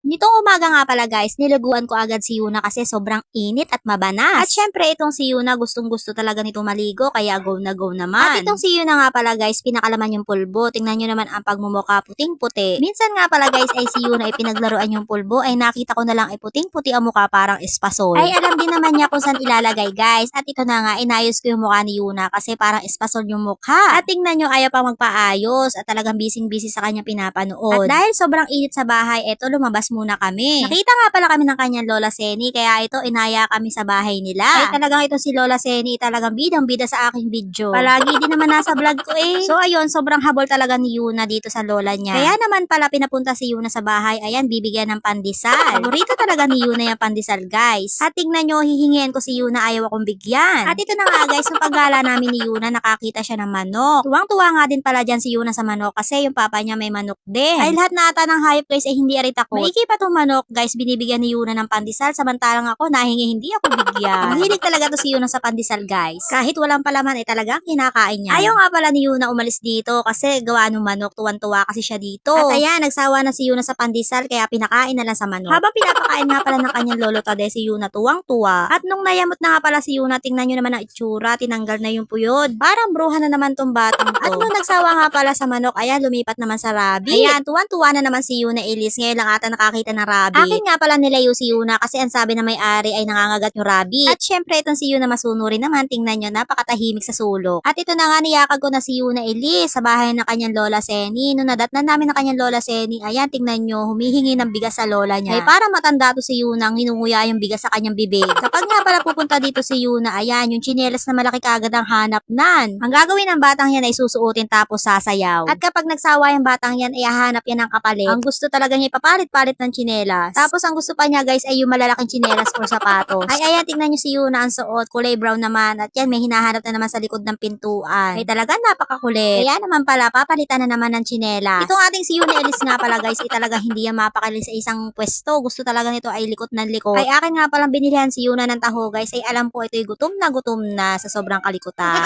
Nitong umaga nga pala guys, niluguan ko agad si Yuna kasi sobrang init at mabanas. At syempre itong si Yuna gustong gusto talaga nito maligo kaya go na go naman. At itong si Yuna nga pala guys, pinakalaman yung pulbo. Tingnan nyo naman ang pagmumuka puting-puti. Minsan nga pala guys ay si Yuna ay pinaglaruan yung pulbo ay nakita ko na lang ay puting-puti ang mukha parang espasol. Ay alam din naman niya kung saan ilalagay guys. At ito na nga, inayos ko yung mukha ni Yuna kasi parang espasol yung mukha. At tingnan nyo ayaw pa magpaayos at talagang busy-busy sa kanyang pinapanood. At dahil sobrang init sa bahay, eto lumabas muna kami. Nakita nga pala kami ng kanyang Lola Seni kaya ito inaya kami sa bahay nila. Ay talagang ito si Lola Seni talagang bidang-bida sa aking video. Palagi din naman nasa vlog ko eh. So ayun, sobrang habol talaga ni Yuna dito sa lola niya. Kaya naman pala pinapunta si Yuna sa bahay, ayan bibigyan ng pandesal. Paborito talaga ni Yuna yung pandesal guys. At tingnan nyo, hihingian ko si Yuna ayaw akong bigyan. At ito na nga guys, yung paggala namin ni Yuna nakakita siya ng manok. Tuwang-tuwa nga din pala dyan si Yuna sa manok kasi yung papa niya may manok din. Ay lahat na ata ng hayop guys ay hindi arit ako. Maiki pa tong manok guys, binibigyan ni Yuna ng pandesal samantalang ako nahingi hindi ako bigyan. Mahilig talaga to si Yuna sa pandesal guys. Kahit walang palaman ay talagang kinakain niya. Ayaw nga pala ni Yuna umalis dito kasi gawa ng manok, tuwan-tuwa kasi siya dito. At ayan, nagsawa na si Yuna sa pandesal kaya pinakain na lang sa manok. Habang pinapakain nga pala ng kanyang lolo Tade si Yuna tuwang-tuwa. At nung nayamot na nga pala si Yuna, tingnan nyo naman ang itsura, tinanggal na yung puyod. Parang bruha na naman tong batang to. At nung nagsawa nga pala sa manok, ayan, lumipat naman sa rabbit. Ayan, tuwan-tuwa na naman si Yuna Elise. Ngayon lang ata nakakita ng rabbit. Akin nga pala nilayo si Yuna kasi ang sabi na may-ari ay nangangagat yung rabbit. At syempre itong si Yuna masunurin naman, tingnan nyo, napakatahimik sa sulok. At ito na nga, niyakag ko na si Yuna Elise sa bahay ng kanyang Lola Seni. Nung nadatnan namin ng kanyang Lola Seni, ayan, tingnan nyo, humihingi ng bigas sa lola niya. Ay para matanda to si Yuna, hinunguya yung bigas sa kanyang bibig. Kapag nga pala pupunta dito si Yuna, ayan, yung tsinelas na malaki kagad ang hanap nan. Ang gagawin ng batang yan ay susuotin tapos sasayaw. At kapag nagsawa yung batang yan, ay hahanap yan ng kapalit. Ang gusto talaga niya ipapalit-palit ng tsinelas. Tapos ang gusto pa niya guys ay yung malalaking tsinelas for sapatos. Ay ayan, tingnan nyo si Yuna ang suot, kulay brown naman. At yan, may hinahanap na naman sa likod ng pintuan. Ay talaga napakakulit. Kaya naman pala, papalitan na naman ng tsinelas. Itong ating si Yuna Elise nga pala guys, ay talaga hindi yan mapakali sa isang pwesto. Gusto talaga nito ay likot ng likot. Ay akin nga palang binilihan si Yuna ng taho guys, ay alam ko ito'y gutom na sa sobrang kalikutan.